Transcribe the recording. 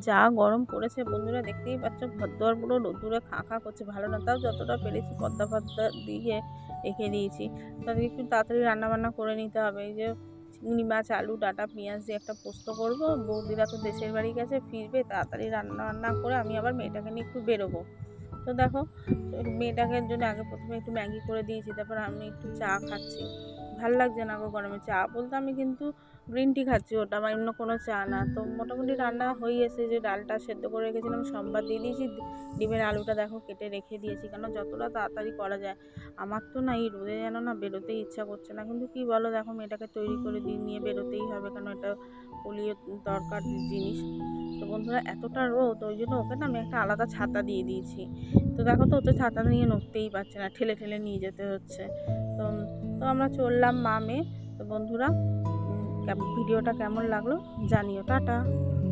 যা গরম পড়েছে বন্ধুরা, দেখতেই পাচ্ছ ঘরদোর পুরো রোদ্দুরে খাঁ খাঁ করছে। ভালো না, তাও যতটা পেরেছি পর্দা ফর্দা দিয়ে রেখে দিয়েছি। তাদেরকে একটু তাড়াতাড়ি রান্নাবান্না করে নিতে হবে। এই যে চিংড়ি মাছ, আলু, ডাঁটা, পেঁয়াজ দিয়ে একটা পোস্ত করব। বৌদিরা তো দেশের বাড়ি গেছে, ফিরবে, তাড়াতাড়ি রান্না বান্না করে আমি আবার মেয়েটাকে নিয়ে একটু বেরোবো। তো দেখো, মেয়েটাকে জন্য আগে প্রথমে একটু ম্যাগি করে দিয়েছি, তারপর আমি একটু চা খাচ্ছি। ভাল লাগছে না গো গরমে। চা বলতে আমি কিন্তু গ্রিন টি খাচ্ছি, ওটা আমার অন্য কোনো চা না। তো মোটামুটি রান্না হয়ে এসে, যে ডালটা সেদ্ধ করে রেখেছিলাম সম্বাদ দিয়ে দিয়েছি, ডিমের আলুটা দেখো কেটে রেখে দিয়েছি, কেন যতটা তাড়াতাড়ি করা যায়। আমার তো না এই রোদে যেন না বেরোতেই ইচ্ছা করছে না, কিন্তু কি বলো, দেখো মেয়েটাকে তৈরি করে দিয়ে নিয়ে বেরোতেই হবে, কেন এটা পোলিও দরকার জিনিস। তো বন্ধুরা, এতটা রোদ, ওই জন্য ওকে না আমি একটা আলাদা ছাতা দিয়ে দিয়েছি। তো দেখো তো, ও তো ছাতা নিয়ে নড়তেই পারছে না, ঠেলে ঠেলে নিয়ে যেতে হচ্ছে। তো তো আমরা চললাম মা মেয়ে। তো বন্ধুরা, ভিডিওটা কেমন লাগলো জানিও। টাটা।